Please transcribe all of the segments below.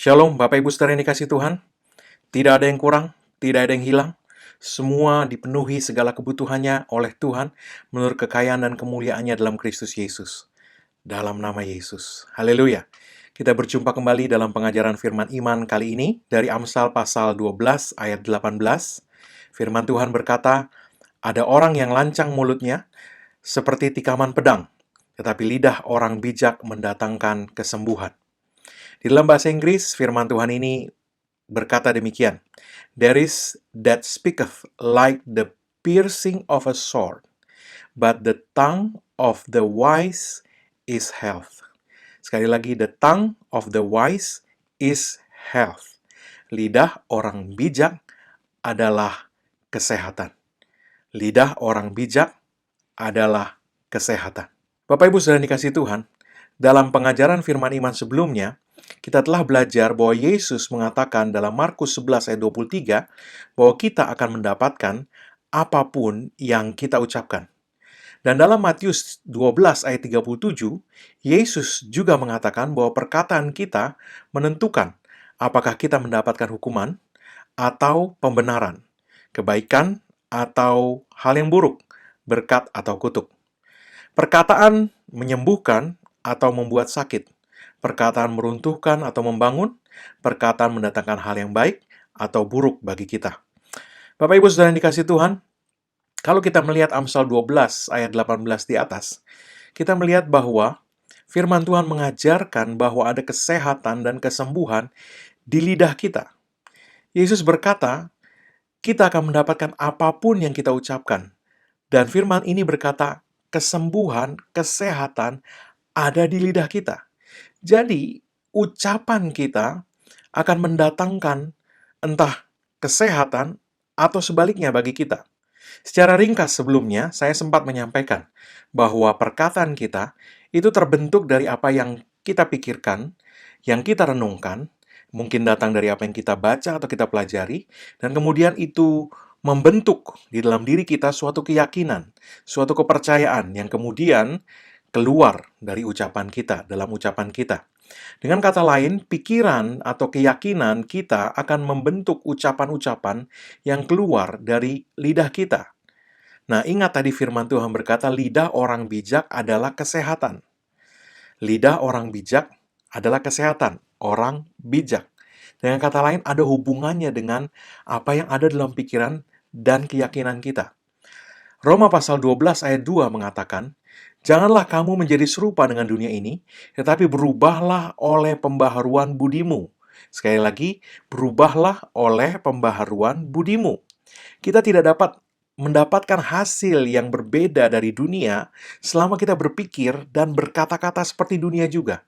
Shalom, Bapak Ibu Saudara yang dikasih Tuhan. Tidak ada yang kurang, tidak ada yang hilang. Semua dipenuhi segala kebutuhannya oleh Tuhan menurut kekayaan dan kemuliaannya dalam Kristus Yesus. Dalam nama Yesus. Haleluya. Kita berjumpa kembali dalam pengajaran firman iman kali ini dari Amsal pasal 12 ayat 18. Firman Tuhan berkata, ada orang yang lancang mulutnya seperti tikaman pedang, tetapi lidah orang bijak mendatangkan kesembuhan. Di dalam bahasa Inggris, firman Tuhan ini berkata demikian, "There is that speaketh like the piercing of a sword, but the tongue of the wise is health." Sekali lagi, the tongue of the wise is health. Lidah orang bijak adalah kesehatan. Lidah orang bijak adalah kesehatan. Bapak Ibu Saudara dikasih Tuhan, dalam pengajaran firman iman sebelumnya, kita telah belajar bahwa Yesus mengatakan dalam Markus 11 ayat 23 bahwa kita akan mendapatkan apapun yang kita ucapkan. Dan dalam Matius 12 ayat 37, Yesus juga mengatakan bahwa perkataan kita menentukan apakah kita mendapatkan hukuman atau pembenaran, kebaikan atau hal yang buruk, berkat atau kutuk. Perkataan menyembuhkan atau membuat sakit. Perkataan meruntuhkan atau membangun, perkataan mendatangkan hal yang baik atau buruk bagi kita. Bapak Ibu Saudara yang dikasih Tuhan, kalau kita melihat Amsal 12 ayat 18 di atas, kita melihat bahwa firman Tuhan mengajarkan bahwa ada kesehatan dan kesembuhan di lidah kita. Yesus berkata, kita akan mendapatkan apapun yang kita ucapkan. Dan firman ini berkata, kesembuhan, kesehatan ada di lidah kita. Jadi, ucapan kita akan mendatangkan entah kesehatan atau sebaliknya bagi kita. Secara ringkas sebelumnya, saya sempat menyampaikan bahwa perkataan kita itu terbentuk dari apa yang kita pikirkan, yang kita renungkan, mungkin datang dari apa yang kita baca atau kita pelajari, dan kemudian itu membentuk di dalam diri kita suatu keyakinan, suatu kepercayaan yang kemudian keluar dari ucapan kita, dalam ucapan kita. Dengan kata lain, pikiran atau keyakinan kita akan membentuk ucapan-ucapan yang keluar dari lidah kita. Nah, ingat tadi firman Tuhan berkata, lidah orang bijak adalah kesehatan. Lidah orang bijak adalah kesehatan, orang bijak. Dengan kata lain, ada hubungannya dengan apa yang ada dalam pikiran dan keyakinan kita. Roma pasal 12 ayat 2 mengatakan, janganlah kamu menjadi serupa dengan dunia ini, tetapi berubahlah oleh pembaharuan budimu. Sekali lagi, berubahlah oleh pembaharuan budimu. Kita tidak dapat mendapatkan hasil yang berbeda dari dunia selama kita berpikir dan berkata-kata seperti dunia juga.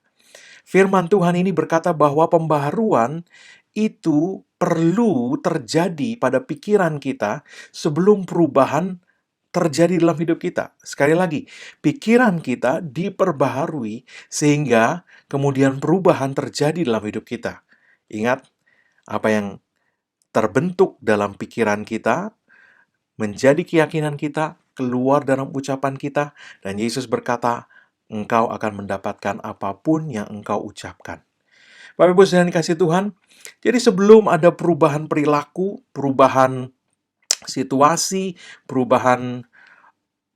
Firman Tuhan ini berkata bahwa pembaharuan itu perlu terjadi pada pikiran kita sebelum perubahan terjadi dalam hidup kita. Sekali lagi, pikiran kita diperbaharui sehingga kemudian perubahan terjadi dalam hidup kita. Ingat, apa yang terbentuk dalam pikiran kita menjadi keyakinan kita, keluar dalam ucapan kita, dan Yesus berkata, engkau akan mendapatkan apapun yang engkau ucapkan. Bapak Ibu sekalian dikasih Tuhan, jadi sebelum ada perubahan perilaku, perubahan situasi, perubahan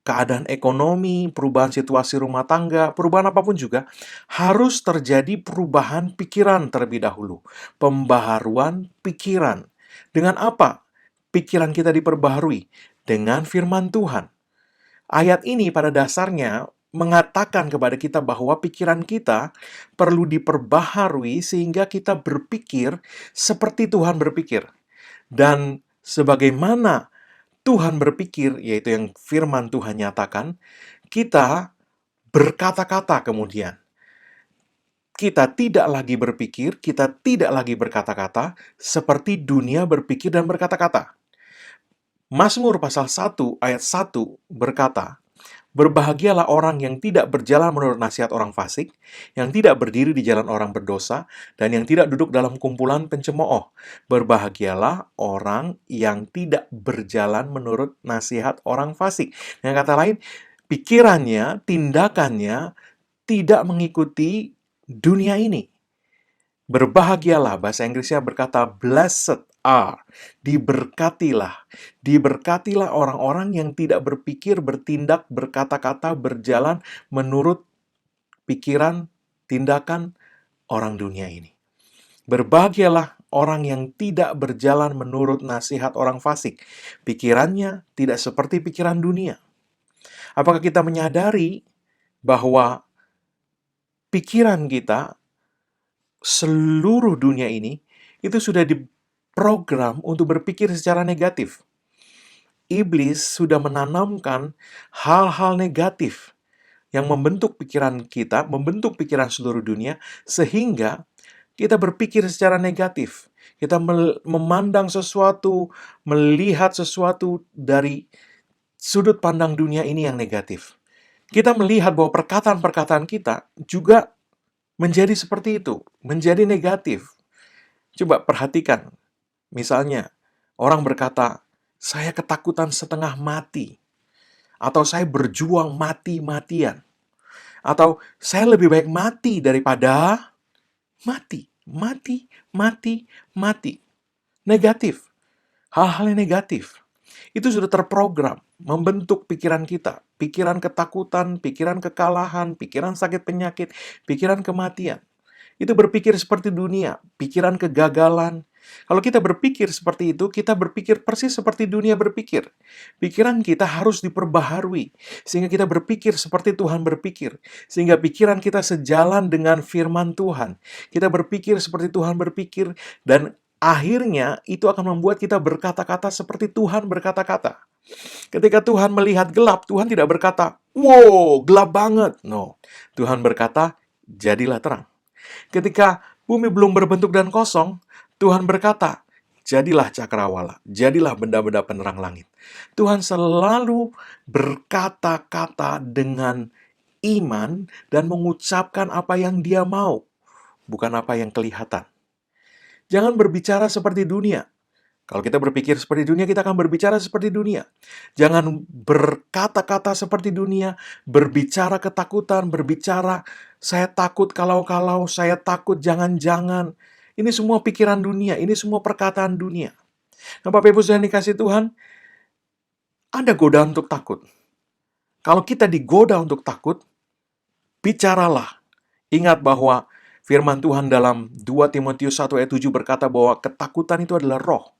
keadaan ekonomi, perubahan situasi rumah tangga, perubahan apapun juga, harus terjadi perubahan pikiran terlebih dahulu. Pembaharuan pikiran. Dengan apa pikiran kita diperbaharui? Dengan firman Tuhan. Ayat ini pada dasarnya mengatakan kepada kita bahwa pikiran kita perlu diperbaharui sehingga kita berpikir seperti Tuhan berpikir. Dan sebagaimana Tuhan berpikir, yaitu yang firman Tuhan nyatakan, kita berkata-kata kemudian. Kita tidak lagi berpikir, kita tidak lagi berkata-kata, seperti dunia berpikir dan berkata-kata. Mazmur pasal 1 ayat 1 berkata, berbahagialah orang yang tidak berjalan menurut nasihat orang fasik, yang tidak berdiri di jalan orang berdosa, dan yang tidak duduk dalam kumpulan pencemooh. Berbahagialah orang yang tidak berjalan menurut nasihat orang fasik. Dengan kata lain, pikirannya, tindakannya tidak mengikuti dunia ini. Berbahagialah, bahasa Inggrisnya berkata blessed are, diberkatilah. Diberkatilah orang-orang yang tidak berpikir, bertindak, berkata-kata, berjalan menurut pikiran, tindakan orang dunia ini. Berbahagialah orang yang tidak berjalan menurut nasihat orang fasik. Pikirannya tidak seperti pikiran dunia. Apakah kita menyadari bahwa pikiran kita, seluruh dunia ini, itu sudah diprogram untuk berpikir secara negatif? Iblis sudah menanamkan hal-hal negatif yang membentuk pikiran kita, membentuk pikiran seluruh dunia, sehingga kita berpikir secara negatif. Kita memandang sesuatu, melihat sesuatu dari sudut pandang dunia ini yang negatif. Kita melihat bahwa perkataan-perkataan kita juga menjadi seperti itu, menjadi negatif. Coba perhatikan, misalnya orang berkata, saya ketakutan setengah mati, atau saya berjuang mati-matian, atau saya lebih baik mati daripada mati, mati, mati, mati. Negatif. Hal-hal yang negatif. Itu sudah terprogram, membentuk pikiran kita. Pikiran ketakutan, pikiran kekalahan, pikiran sakit penyakit, pikiran kematian. Itu berpikir seperti dunia, pikiran kegagalan. Kalau kita berpikir seperti itu, kita berpikir persis seperti dunia berpikir. Pikiran kita harus diperbaharui, sehingga kita berpikir seperti Tuhan berpikir. Sehingga pikiran kita sejalan dengan firman Tuhan. Kita berpikir seperti Tuhan berpikir, dan akhirnya itu akan membuat kita berkata-kata seperti Tuhan berkata-kata. Ketika Tuhan melihat gelap, Tuhan tidak berkata, wow, gelap banget. No, Tuhan berkata, jadilah terang. Ketika bumi belum berbentuk dan kosong, Tuhan berkata, jadilah cakrawala, jadilah benda-benda penerang langit. Tuhan selalu berkata-kata dengan iman dan mengucapkan apa yang Dia mau, bukan apa yang kelihatan. Jangan berbicara seperti dunia. Kalau kita berpikir seperti dunia, kita akan berbicara seperti dunia. Jangan berkata-kata seperti dunia, berbicara ketakutan, berbicara saya takut kalau-kalau, saya takut jangan-jangan. Ini semua pikiran dunia, ini semua perkataan dunia. Nah, Bapak Ibu sudah dikasih Tuhan, ada godaan untuk takut. Kalau kita digoda untuk takut, bicaralah. Ingat bahwa firman Tuhan dalam 2 Timotius 1 ayat 7 berkata bahwa ketakutan itu adalah roh.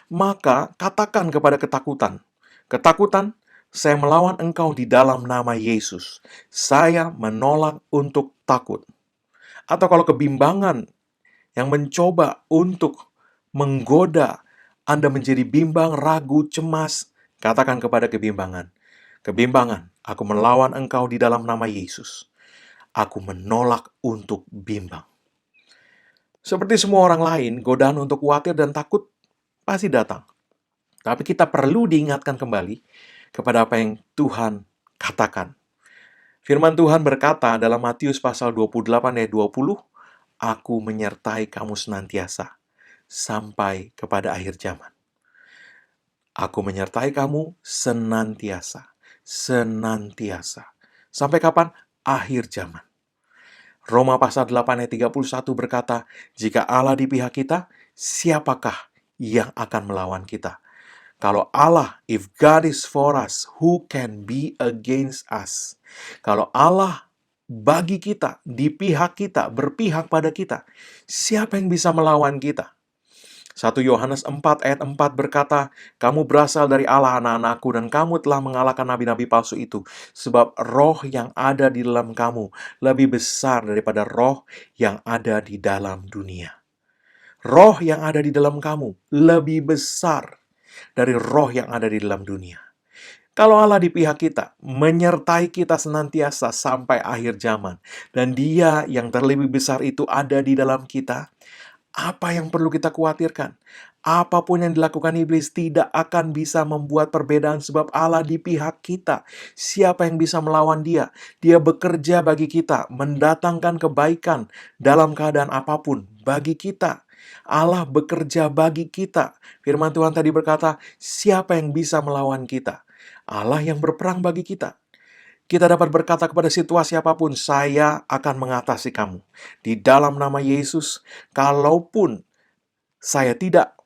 Maka katakan kepada ketakutan, ketakutan, saya melawan engkau di dalam nama Yesus. Saya menolak untuk takut. Atau kalau kebimbangan yang mencoba untuk menggoda Anda menjadi bimbang, ragu, cemas, katakan kepada kebimbangan, kebimbangan, aku melawan engkau di dalam nama Yesus. Aku menolak untuk bimbang. Seperti semua orang lain, godaan untuk khawatir dan takut pasti datang. Tapi kita perlu diingatkan kembali kepada apa yang Tuhan katakan. Firman Tuhan berkata dalam Matius pasal 28 ayat 20, Aku menyertai kamu senantiasa sampai kepada akhir zaman. Aku menyertai kamu senantiasa. Senantiasa. Sampai kapan? Akhir zaman. Roma pasal 8 ayat 31 berkata, jika Allah di pihak kita, siapakah yang akan melawan kita? Kalau Allah, if God is for us, who can be against us? Kalau Allah bagi kita, di pihak kita, berpihak pada kita, siapa yang bisa melawan kita? 1 Yohanes 4 ayat 4 berkata, kamu berasal dari Allah anak-anakku dan kamu telah mengalahkan nabi-nabi palsu itu, sebab roh yang ada di dalam kamu lebih besar daripada roh yang ada di dalam dunia. Roh yang ada di dalam kamu lebih besar dari roh yang ada di dalam dunia. Kalau Allah di pihak kita, menyertai kita senantiasa sampai akhir zaman, dan Dia yang terlebih besar itu ada di dalam kita, apa yang perlu kita khawatirkan? Apapun yang dilakukan iblis tidak akan bisa membuat perbedaan sebab Allah di pihak kita. Siapa yang bisa melawan Dia? Dia bekerja bagi kita, mendatangkan kebaikan dalam keadaan apapun bagi kita. Allah bekerja bagi kita. Firman Tuhan tadi berkata, siapa yang bisa melawan kita? Allah yang berperang bagi kita. Kita dapat berkata kepada situasi apapun, saya akan mengatasi kamu. Di dalam nama Yesus, kalaupun saya tidak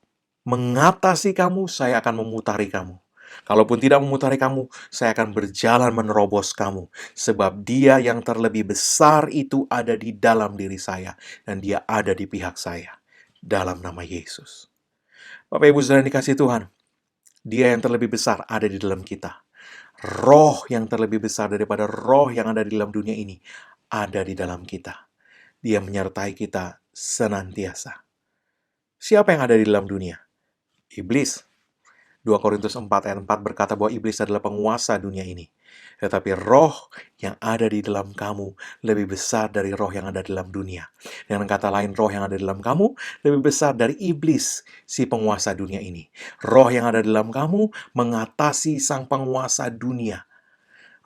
mengatasi kamu, saya akan memutari kamu. Kalaupun tidak memutari kamu, saya akan berjalan menerobos kamu. Sebab dia yang terlebih besar itu ada di dalam diri saya. Dan dia ada di pihak saya. Dalam nama Yesus. Bapak Ibu Saudara yang dikasihi Tuhan, dia yang terlebih besar ada di dalam kita. Roh yang terlebih besar daripada roh yang ada di dalam dunia ini ada di dalam kita. Dia menyertai kita senantiasa. Siapa yang ada di dalam dunia? Iblis. 2 Korintus 4 ayat 4 berkata bahwa iblis adalah penguasa dunia ini. Tetapi roh yang ada di dalam kamu lebih besar dari roh yang ada di dalam dunia. Dengan kata lain, roh yang ada di dalam kamu lebih besar dari iblis, si penguasa dunia ini. Roh yang ada di dalam kamu mengatasi sang penguasa dunia.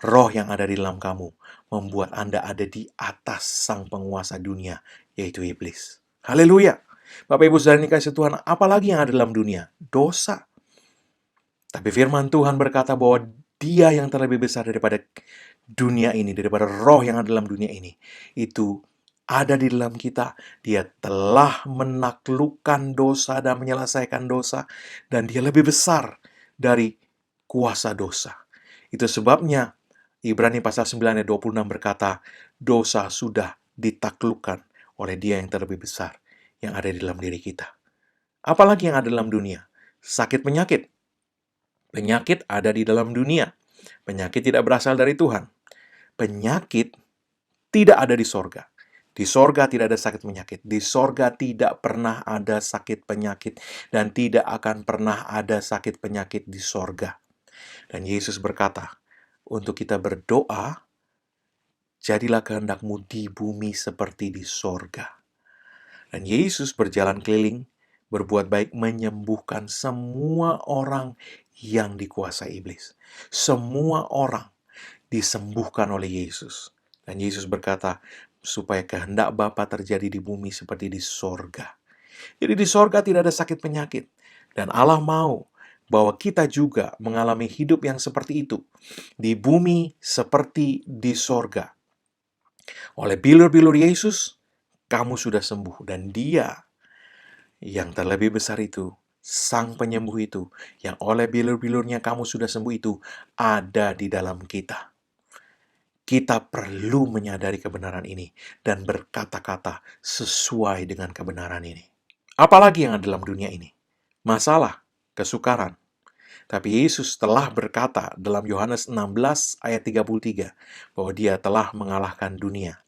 Roh yang ada di dalam kamu membuat Anda ada di atas sang penguasa dunia, yaitu iblis. Haleluya! Bapak Ibu Saudara yang dikasihi Tuhan, apalagi yang ada dalam dunia? Dosa. Tapi firman Tuhan berkata bahwa dia yang terlebih besar daripada dunia ini, daripada roh yang ada dalam dunia ini, itu ada di dalam kita. Dia telah menaklukkan dosa dan menyelesaikan dosa, dan dia lebih besar dari kuasa dosa. Itu sebabnya Ibrani pasal 9 ayat 26 berkata, dosa sudah ditaklukkan oleh dia yang terlebih besar yang ada di dalam diri kita. Apalagi yang ada dalam dunia? Sakit penyakit. Penyakit ada di dalam dunia. Penyakit tidak berasal dari Tuhan. Penyakit tidak ada di sorga. Di sorga tidak ada sakit penyakit. Di sorga tidak pernah ada sakit penyakit. Dan tidak akan pernah ada sakit penyakit di sorga. Dan Yesus berkata, untuk kita berdoa, jadilah kehendakmu di bumi seperti di sorga. Dan Yesus berjalan keliling, berbuat baik, menyembuhkan semua orang yang dikuasai iblis. Semua orang disembuhkan oleh Yesus. Dan Yesus berkata, supaya kehendak Bapa terjadi di bumi seperti di sorga. Jadi di sorga tidak ada sakit penyakit. Dan Allah mau bahwa kita juga mengalami hidup yang seperti itu. Di bumi seperti di sorga. Oleh bilur-bilur Yesus, kamu sudah sembuh. Dan Dia yang terlebih besar itu, Sang Penyembuh itu, yang oleh bilur-bilurnya kamu sudah sembuh itu, ada di dalam kita. Kita perlu menyadari kebenaran ini dan berkata-kata sesuai dengan kebenaran ini. Apalagi yang ada dalam dunia ini? Masalah, kesukaran. Tapi Yesus telah berkata dalam Yohanes 16 ayat 33 bahwa Dia telah mengalahkan dunia.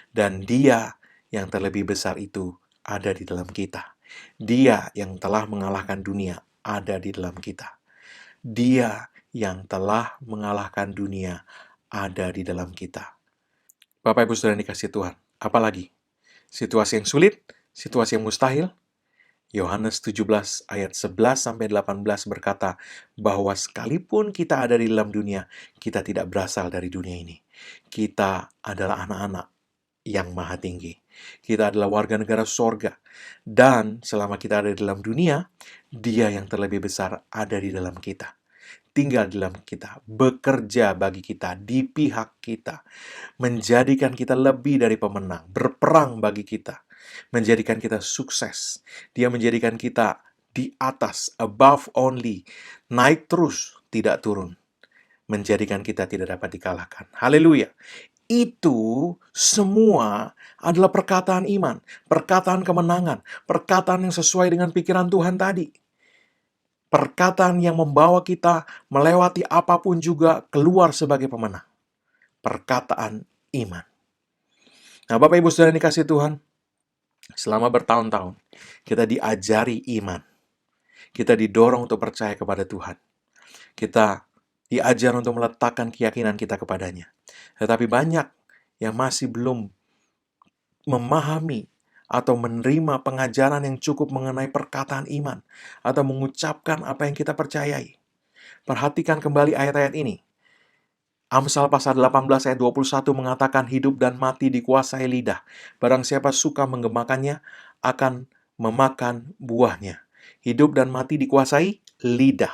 Dan Dia yang terlebih besar itu ada di dalam kita. Dia yang telah mengalahkan dunia ada di dalam kita. Dia yang telah mengalahkan dunia ada di dalam kita. Bapak Ibu Saudara yang dikasihi Tuhan, apalagi? Situasi yang sulit, situasi yang mustahil? Yohanes 17 ayat 11-18 berkata bahwa sekalipun kita ada di dalam dunia, kita tidak berasal dari dunia ini. Kita adalah anak-anak yang maha tinggi. Kita adalah warga negara sorga. Dan selama kita ada di dalam dunia, Dia yang terlebih besar ada di dalam kita. Tinggal di dalam kita, bekerja bagi kita, di pihak kita, menjadikan kita lebih dari pemenang, berperang bagi kita, menjadikan kita sukses. Dia menjadikan kita di atas, above only, naik terus, tidak turun, menjadikan kita tidak dapat dikalahkan. Haleluya! Itu semua adalah perkataan iman, perkataan kemenangan, perkataan yang sesuai dengan pikiran Tuhan tadi. Perkataan yang membawa kita melewati apapun juga keluar sebagai pemenang. Perkataan iman. Nah, Bapak Ibu Saudara yang dikasihi Tuhan, selama bertahun-tahun kita diajari iman. Kita didorong untuk percaya kepada Tuhan. Kita diajar untuk meletakkan keyakinan kita kepadanya. Tetapi banyak yang masih belum memahami atau menerima pengajaran yang cukup mengenai perkataan iman atau mengucapkan apa yang kita percayai. Perhatikan kembali ayat-ayat ini. Amsal pasal 18 ayat 21 mengatakan hidup dan mati dikuasai lidah. Barang siapa suka menggemakannya akan memakan buahnya. Hidup dan mati dikuasai lidah.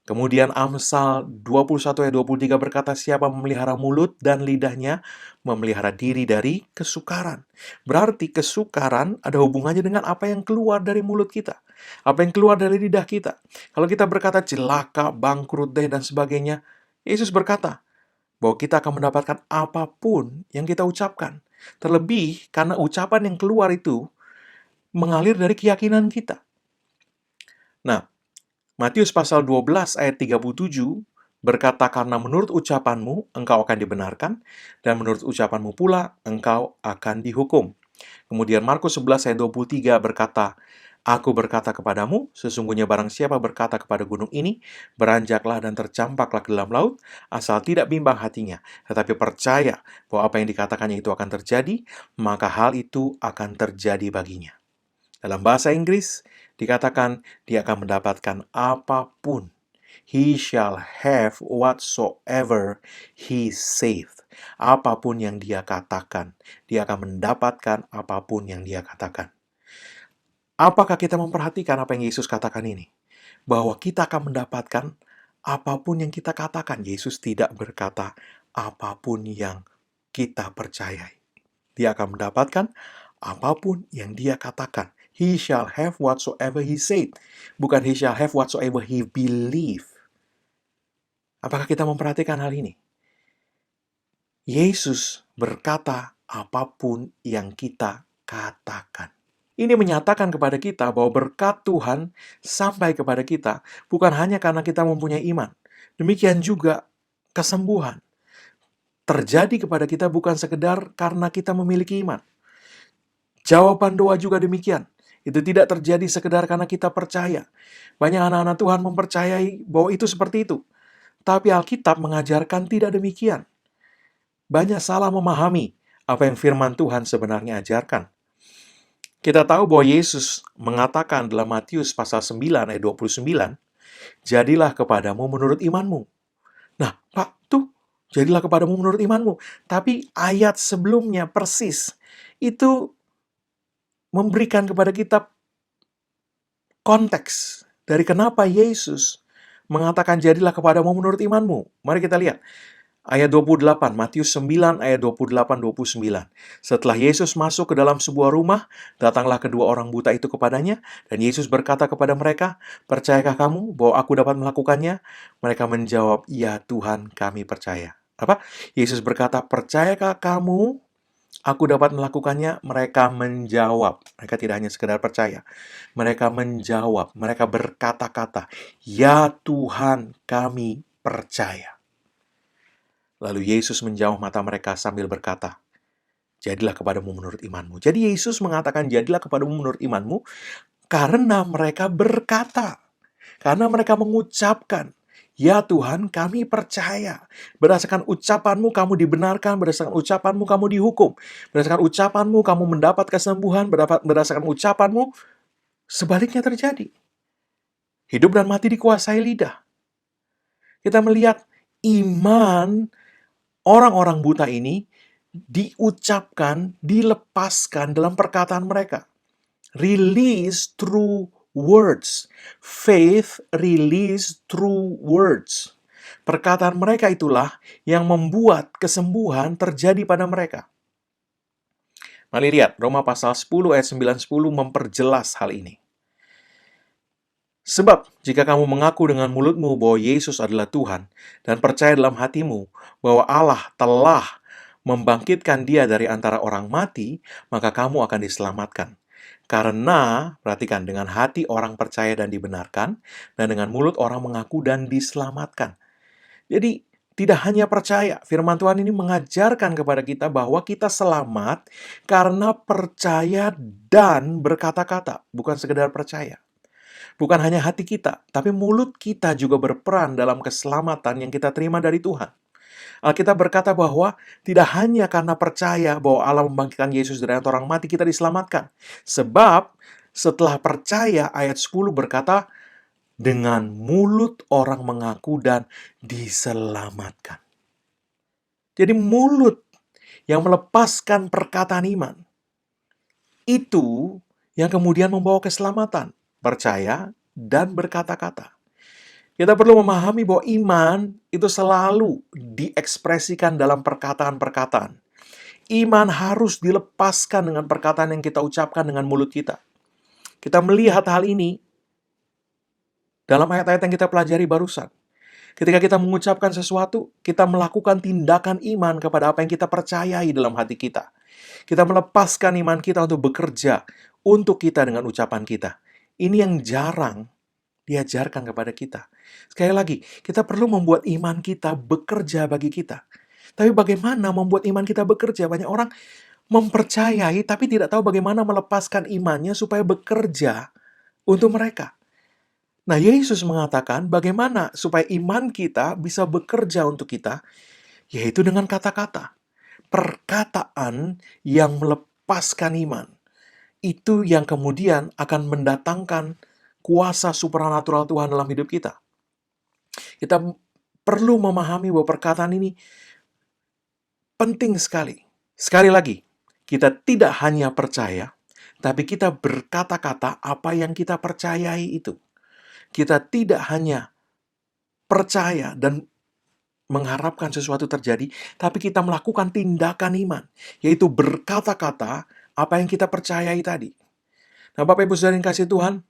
Kemudian Amsal 21 ayat 23 berkata, siapa memelihara mulut dan lidahnya, memelihara diri dari kesukaran. Berarti kesukaran ada hubungannya dengan apa yang keluar dari mulut kita. Apa yang keluar dari lidah kita. Kalau kita berkata celaka, bangkrut deh, dan sebagainya, Yesus berkata bahwa kita akan mendapatkan apapun yang kita ucapkan. Terlebih karena ucapan yang keluar itu mengalir dari keyakinan kita. Nah, Matius pasal 12 ayat 37 berkata, karena menurut ucapanmu engkau akan dibenarkan, dan menurut ucapanmu pula engkau akan dihukum. Kemudian Markus 11 ayat 23 berkata, aku berkata kepadamu, sesungguhnya barang siapa berkata kepada gunung ini, beranjaklah dan tercampaklah ke dalam laut, asal tidak bimbang hatinya, tetapi percaya bahwa apa yang dikatakannya itu akan terjadi, maka hal itu akan terjadi baginya. Dalam bahasa Inggris, dikatakan dia akan mendapatkan apapun. He shall have whatsoever he saith. Apapun yang dia katakan, dia akan mendapatkan apapun yang dia katakan. Apakah kita memperhatikan apa yang Yesus katakan ini? Bahwa kita akan mendapatkan apapun yang kita katakan. Yesus tidak berkata apapun yang kita percayai. Dia akan mendapatkan apapun yang dia katakan. He shall have whatsoever he said. Bukan he shall have whatsoever he believe. Apakah kita memperhatikan hal ini? Yesus berkata apapun yang kita katakan. Ini menyatakan kepada kita bahwa berkat Tuhan sampai kepada kita bukan hanya karena kita mempunyai iman. Demikian juga kesembuhan terjadi kepada kita bukan sekedar karena kita memiliki iman. Jawaban doa juga demikian. Itu tidak terjadi sekedar karena kita percaya. Banyak anak-anak Tuhan mempercayai bahwa itu seperti itu. Tapi Alkitab mengajarkan tidak demikian. Banyak salah memahami apa yang firman Tuhan sebenarnya ajarkan. Kita tahu bahwa Yesus mengatakan dalam Matius pasal 9 ayat 29, jadilah kepadamu menurut imanmu. Nah, Pak, tuh, jadilah kepadamu menurut imanmu. Tapi ayat sebelumnya persis, itu memberikan kepada kita konteks dari kenapa Yesus mengatakan jadilah kepadamu menurut imanmu. Mari kita lihat. Ayat 28, Matius 9 ayat 28-29. Setelah Yesus masuk ke dalam sebuah rumah, datanglah kedua orang buta itu kepadanya, dan Yesus berkata kepada mereka, percayakah kamu bahwa aku dapat melakukannya? Mereka menjawab, ya Tuhan, kami percaya. Apa? Yesus berkata, percayakah kamu aku dapat melakukannya? Mereka menjawab. Mereka tidak hanya sekedar percaya. Mereka menjawab. Mereka berkata-kata, ya Tuhan, kami percaya. Lalu Yesus menjauh mata mereka sambil berkata, jadilah kepadamu menurut imanmu. Jadi Yesus mengatakan jadilah kepadamu menurut imanmu karena mereka berkata. Karena mereka mengucapkan, ya Tuhan, kami percaya. Berdasarkan ucapanmu, kamu dibenarkan. Berdasarkan ucapanmu, kamu dihukum. Berdasarkan ucapanmu, kamu mendapat kesembuhan. Berdasarkan ucapanmu, sebaliknya terjadi. Hidup dan mati dikuasai lidah. Kita melihat iman orang-orang buta ini diucapkan, dilepaskan dalam perkataan mereka. Release through words. Faith release through words. Perkataan mereka itulah yang membuat kesembuhan terjadi pada mereka. Mari lihat, Roma pasal 10 ayat 9-10 memperjelas hal ini. Sebab, jika kamu mengaku dengan mulutmu bahwa Yesus adalah Tuhan, dan percaya dalam hatimu bahwa Allah telah membangkitkan dia dari antara orang mati, maka kamu akan diselamatkan. Karena, perhatikan, dengan hati orang percaya dan dibenarkan, dan dengan mulut orang mengaku dan diselamatkan. Jadi, tidak hanya percaya, firman Tuhan ini mengajarkan kepada kita bahwa kita selamat karena percaya dan berkata-kata, bukan sekedar percaya. Bukan hanya hati kita, tapi mulut kita juga berperan dalam keselamatan yang kita terima dari Tuhan. Alkitab berkata bahwa tidak hanya karena percaya bahwa Allah membangkitkan Yesus dari antara orang mati kita diselamatkan. Sebab setelah percaya, ayat 10 berkata, dengan mulut orang mengaku dan diselamatkan. Jadi mulut yang melepaskan perkataan iman, itu yang kemudian membawa keselamatan. Percaya dan berkata-kata. Kita perlu memahami bahwa iman itu selalu diekspresikan dalam perkataan-perkataan. Iman harus dilepaskan dengan perkataan yang kita ucapkan dengan mulut kita. Kita melihat hal ini dalam ayat-ayat yang kita pelajari barusan. Ketika kita mengucapkan sesuatu, kita melakukan tindakan iman kepada apa yang kita percayai dalam hati kita. Kita melepaskan iman kita untuk bekerja untuk kita dengan ucapan kita. Ini yang jarang diajarkan kepada kita. Sekali lagi, kita perlu membuat iman kita bekerja bagi kita. Tapi bagaimana membuat iman kita bekerja? Banyak orang mempercayai tapi tidak tahu bagaimana melepaskan imannya supaya bekerja untuk mereka. Nah, Yesus mengatakan bagaimana supaya iman kita bisa bekerja untuk kita, yaitu dengan kata-kata. Perkataan yang melepaskan iman. Itu yang kemudian akan mendatangkan kuasa supranatural Tuhan dalam hidup kita. Kita perlu memahami bahwa perkataan ini penting sekali. Sekali lagi, kita tidak hanya percaya, tapi kita berkata-kata apa yang kita percayai itu. Kita tidak hanya percaya dan mengharapkan sesuatu terjadi, tapi kita melakukan tindakan iman, yaitu berkata-kata apa yang kita percayai tadi. Nah, Bapak Ibu Saudara yang kasih Tuhan,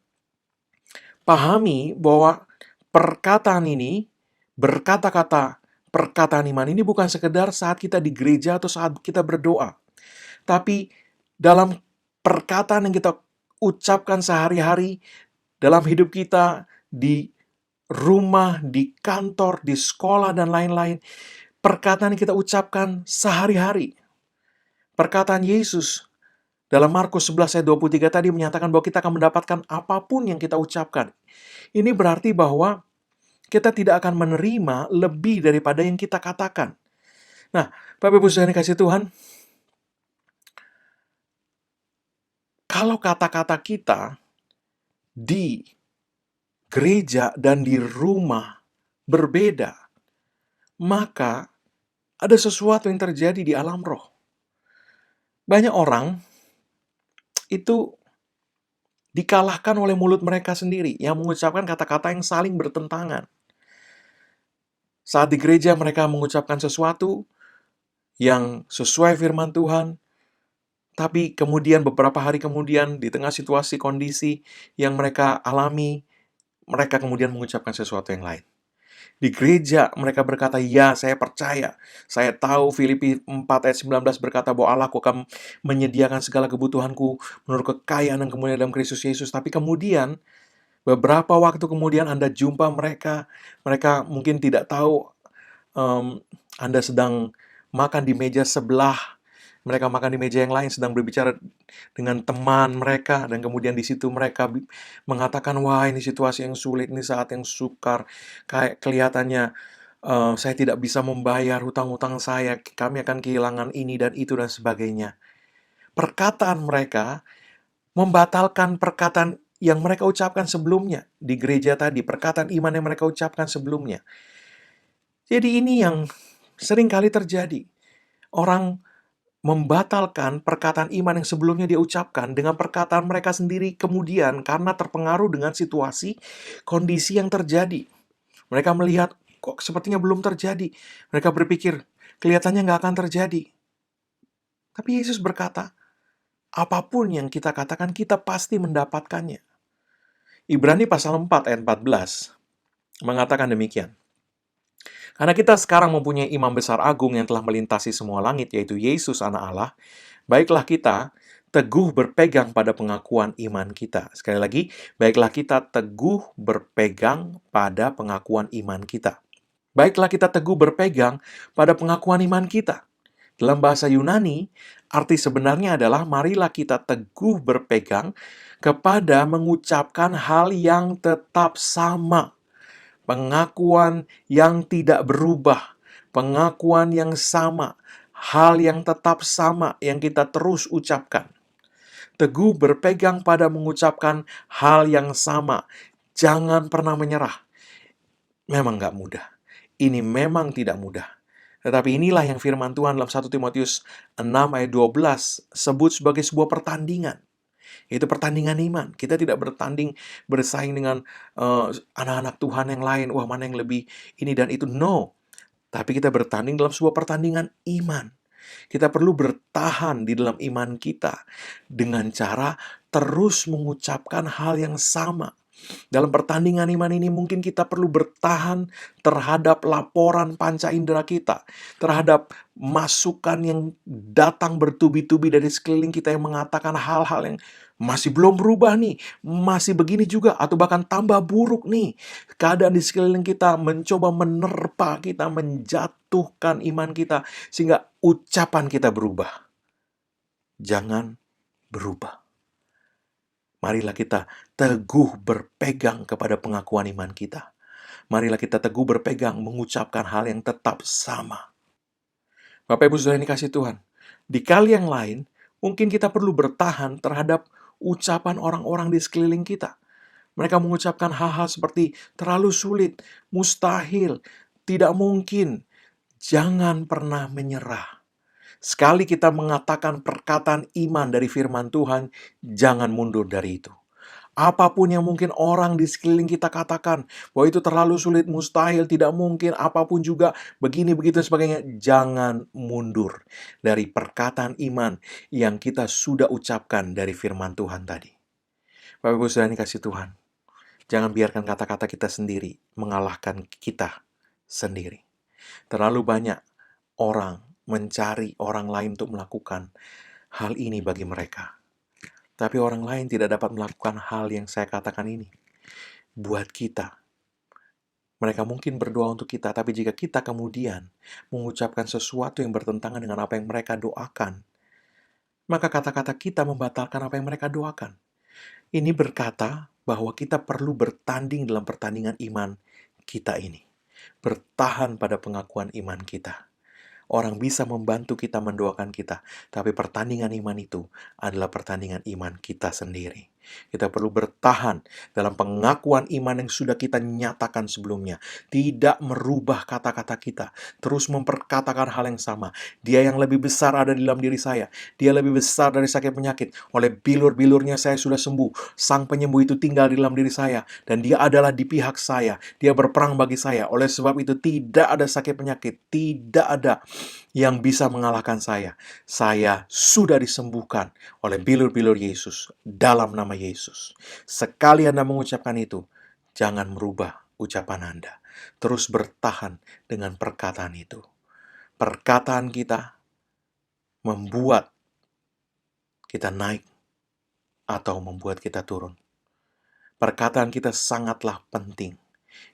pahami bahwa perkataan ini, berkata-kata perkataan iman ini bukan sekedar saat kita di gereja atau saat kita berdoa. Tapi dalam perkataan yang kita ucapkan sehari-hari, dalam hidup kita, di rumah, di kantor, di sekolah, dan lain-lain. Perkataan yang kita ucapkan sehari-hari. Perkataan Yesus dalam Markus 11 ayat 23 tadi menyatakan bahwa kita akan mendapatkan apapun yang kita ucapkan. Ini berarti bahwa kita tidak akan menerima lebih daripada yang kita katakan. Nah, Bapak Ibu Saudara yang kasih Tuhan, kalau kata-kata kita di gereja dan di rumah berbeda, maka ada sesuatu yang terjadi di alam roh. Banyak orang itu dikalahkan oleh mulut mereka sendiri yang mengucapkan kata-kata yang saling bertentangan. Saat di gereja mereka mengucapkan sesuatu yang sesuai firman Tuhan, tapi kemudian beberapa hari kemudian di tengah situasi kondisi yang mereka alami, mereka kemudian mengucapkan sesuatu yang lain. Di gereja mereka berkata, ya saya percaya, saya tahu Filipi 4 ayat 19 berkata bahwa Allah akan menyediakan segala kebutuhanku menurut kekayaan dan kemuliaan dalam Kristus Yesus. Tapi kemudian, beberapa waktu kemudian Anda jumpa mereka mungkin tidak tahu Anda sedang makan di meja sebelah, mereka makan di meja yang lain, sedang berbicara dengan teman mereka, dan kemudian di situ mereka mengatakan, wah ini situasi yang sulit, ini saat yang sukar, kayak kelihatannya saya tidak bisa membayar hutang-hutang saya, kami akan kehilangan ini dan itu dan sebagainya. Perkataan mereka membatalkan perkataan yang mereka ucapkan sebelumnya di gereja tadi, perkataan iman yang mereka ucapkan sebelumnya. Jadi ini yang sering kali terjadi. Orang membatalkan perkataan iman yang sebelumnya dia ucapkan dengan perkataan mereka sendiri kemudian karena terpengaruh dengan situasi, kondisi yang terjadi. Mereka melihat, kok sepertinya belum terjadi. Mereka berpikir, kelihatannya nggak akan terjadi. Tapi Yesus berkata, apapun yang kita katakan, kita pasti mendapatkannya. Ibrani pasal 4 ayat 14 mengatakan demikian. Karena kita sekarang mempunyai imam besar agung yang telah melintasi semua langit, yaitu Yesus anak Allah, baiklah kita teguh berpegang pada pengakuan iman kita. Sekali lagi, baiklah kita teguh berpegang pada pengakuan iman kita. Baiklah kita teguh berpegang pada pengakuan iman kita. Dalam bahasa Yunani, arti sebenarnya adalah marilah kita teguh berpegang kepada mengucapkan hal yang tetap sama. Pengakuan yang tidak berubah, pengakuan yang sama, hal yang tetap sama yang kita terus ucapkan. Teguh berpegang pada mengucapkan hal yang sama. Jangan pernah menyerah. Memang nggak mudah. Ini memang tidak mudah. Tetapi inilah yang firman Tuhan dalam 1 Timotius 6 ayat 12 sebut sebagai sebuah pertandingan. Itu pertandingan iman. Kita tidak bersaing dengan anak-anak Tuhan yang lain. Wah, mana yang lebih ini dan itu. No. Tapi kita bertanding dalam sebuah pertandingan iman. Kita perlu bertahan di dalam iman kita dengan cara terus mengucapkan hal yang sama. Dalam pertandingan iman ini mungkin kita perlu bertahan terhadap laporan panca indera kita, terhadap masukan yang datang bertubi-tubi dari sekeliling kita yang mengatakan hal-hal yang masih belum berubah nih, masih begini juga, atau bahkan tambah buruk nih. Keadaan di sekeliling kita mencoba menerpa kita, menjatuhkan iman kita, sehingga ucapan kita berubah. Jangan berubah. Marilah kita teguh berpegang kepada pengakuan iman kita. Marilah kita teguh berpegang mengucapkan hal yang tetap sama. Bapak Ibu Saudara yang dikasih Tuhan, di kali yang lain, mungkin kita perlu bertahan terhadap ucapan orang-orang di sekeliling kita. Mereka mengucapkan hal-hal seperti terlalu sulit, mustahil, tidak mungkin. Jangan pernah menyerah. Sekali kita mengatakan perkataan iman dari firman Tuhan, jangan mundur dari itu. Apapun yang mungkin orang di sekeliling kita katakan, bahwa itu terlalu sulit, mustahil, tidak mungkin, apapun juga, begini, begitu, dan sebagainya, jangan mundur dari perkataan iman yang kita sudah ucapkan dari firman Tuhan tadi. Bapak Ibu Saudara yang dikasih Tuhan, jangan biarkan kata-kata kita sendiri mengalahkan kita sendiri. Terlalu banyak orang mencari orang lain untuk melakukan hal ini bagi mereka. Tapi orang lain tidak dapat melakukan hal yang saya katakan ini. Buat kita. Mereka mungkin berdoa untuk kita, tapi jika kita kemudian mengucapkan sesuatu yang bertentangan dengan apa yang mereka doakan, maka kata-kata kita membatalkan apa yang mereka doakan. Ini berkata bahwa kita perlu bertanding dalam pertandingan iman kita ini. Bertahan pada pengakuan iman kita. Orang bisa membantu kita mendoakan kita, tapi pertandingan iman itu adalah pertandingan iman kita sendiri. Kita perlu bertahan dalam pengakuan iman yang sudah kita nyatakan sebelumnya. Tidak merubah kata-kata kita. Terus memperkatakan hal yang sama. Dia yang lebih besar ada di dalam diri saya. Dia lebih besar dari sakit penyakit. Oleh bilur-bilurnya saya sudah sembuh. Sang penyembuh itu tinggal di dalam diri saya. Dan dia adalah di pihak saya. Dia berperang bagi saya. Oleh sebab itu tidak ada sakit penyakit. Tidak ada yang bisa mengalahkan saya. Saya sudah disembuhkan oleh bilur-bilur Yesus dalam nama Yesus. Sekali Anda mengucapkan itu, jangan merubah ucapan Anda. Terus bertahan dengan perkataan itu. Perkataan kita membuat kita naik atau membuat kita turun. Perkataan kita sangatlah penting.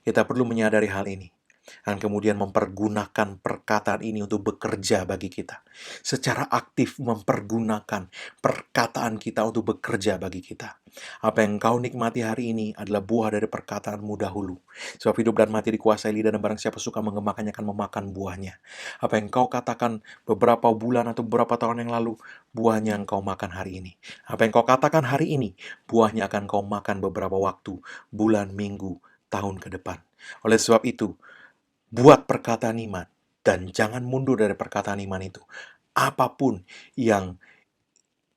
Kita perlu menyadari hal ini. Dan kemudian mempergunakan perkataan ini untuk bekerja bagi kita. Secara aktif mempergunakan perkataan kita untuk bekerja bagi kita. Apa yang kau nikmati hari ini adalah buah dari perkataanmu dahulu. Sebab hidup dan mati dikuasai lidah, dan barang siapa suka mengemakannya akan memakan buahnya. Apa yang kau katakan beberapa bulan atau beberapa tahun yang lalu, buahnya yang kau makan hari ini. Apa yang kau katakan hari ini, buahnya akan kau makan beberapa waktu, bulan, minggu, tahun ke depan. Oleh sebab itu, buat perkataan iman, dan jangan mundur dari perkataan iman itu. Apapun yang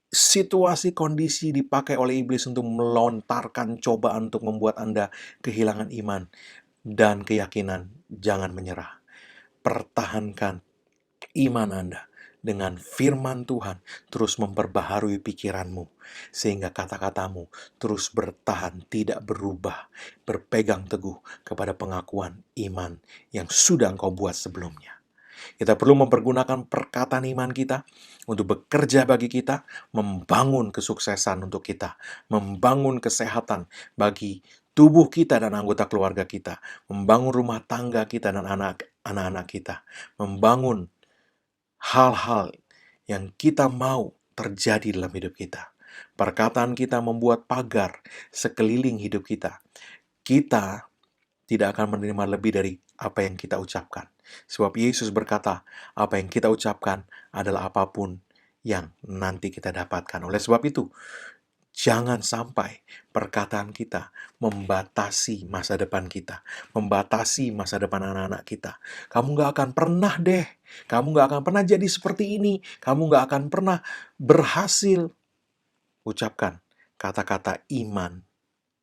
situasi kondisi dipakai oleh iblis untuk melontarkan cobaan untuk membuat Anda kehilangan iman dan keyakinan, jangan menyerah. Pertahankan iman Anda dengan firman Tuhan, terus memperbaharui pikiranmu, sehingga kata-katamu terus bertahan, tidak berubah, berpegang teguh kepada pengakuan iman yang sudah engkau buat sebelumnya. Kita perlu mempergunakan perkataan iman kita untuk bekerja bagi kita, membangun kesuksesan untuk kita, membangun kesehatan bagi tubuh kita dan anggota keluarga kita, membangun rumah tangga kita dan anak-anak kita, membangun hal-hal yang kita mau terjadi dalam hidup kita. Perkataan kita membuat pagar sekeliling hidup kita. Kita tidak akan menerima lebih dari apa yang kita ucapkan. Sebab Yesus berkata, apa yang kita ucapkan adalah apapun yang nanti kita dapatkan. Oleh sebab itu, jangan sampai perkataan kita membatasi masa depan kita, membatasi masa depan anak-anak kita. Kamu gak akan pernah deh, kamu gak akan pernah jadi seperti ini, kamu gak akan pernah berhasil. Ucapkan, kata-kata iman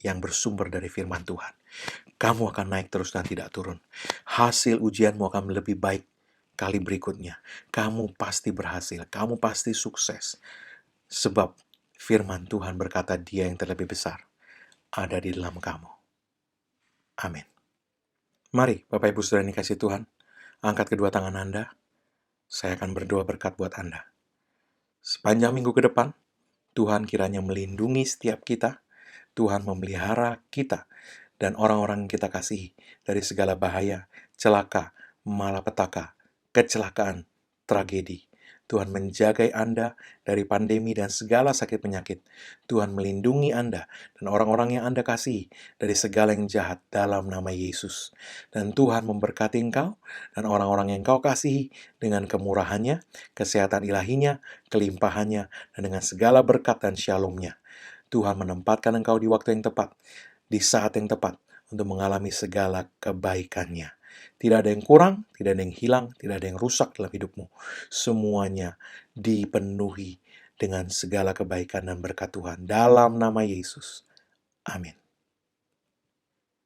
yang bersumber dari firman Tuhan. Kamu akan naik terus dan tidak turun. Hasil ujianmu akan lebih baik kali berikutnya. Kamu pasti berhasil, kamu pasti sukses. Sebab firman Tuhan berkata Dia yang terlebih besar ada di dalam kamu. Amin. Mari Bapak Ibu Saudara yang dikasihi Tuhan, angkat kedua tangan Anda. Saya akan berdoa berkat buat Anda. Sepanjang minggu ke depan, Tuhan kiranya melindungi setiap kita, Tuhan memelihara kita, dan orang-orang yang kita kasihi dari segala bahaya, celaka, malapetaka, kecelakaan, tragedi. Tuhan menjagai Anda dari pandemi dan segala sakit penyakit. Tuhan melindungi Anda dan orang-orang yang Anda kasihi dari segala yang jahat dalam nama Yesus. Dan Tuhan memberkati engkau dan orang-orang yang engkau kasihi dengan kemurahannya, kesehatan ilahinya, kelimpahannya, dan dengan segala berkat dan shalom-Nya. Tuhan menempatkan engkau di waktu yang tepat, di saat yang tepat, untuk mengalami segala kebaikannya. Tidak ada yang kurang, tidak ada yang hilang, tidak ada yang rusak dalam hidupmu. Semuanya dipenuhi dengan segala kebaikan dan berkat Tuhan. Dalam nama Yesus. Amin.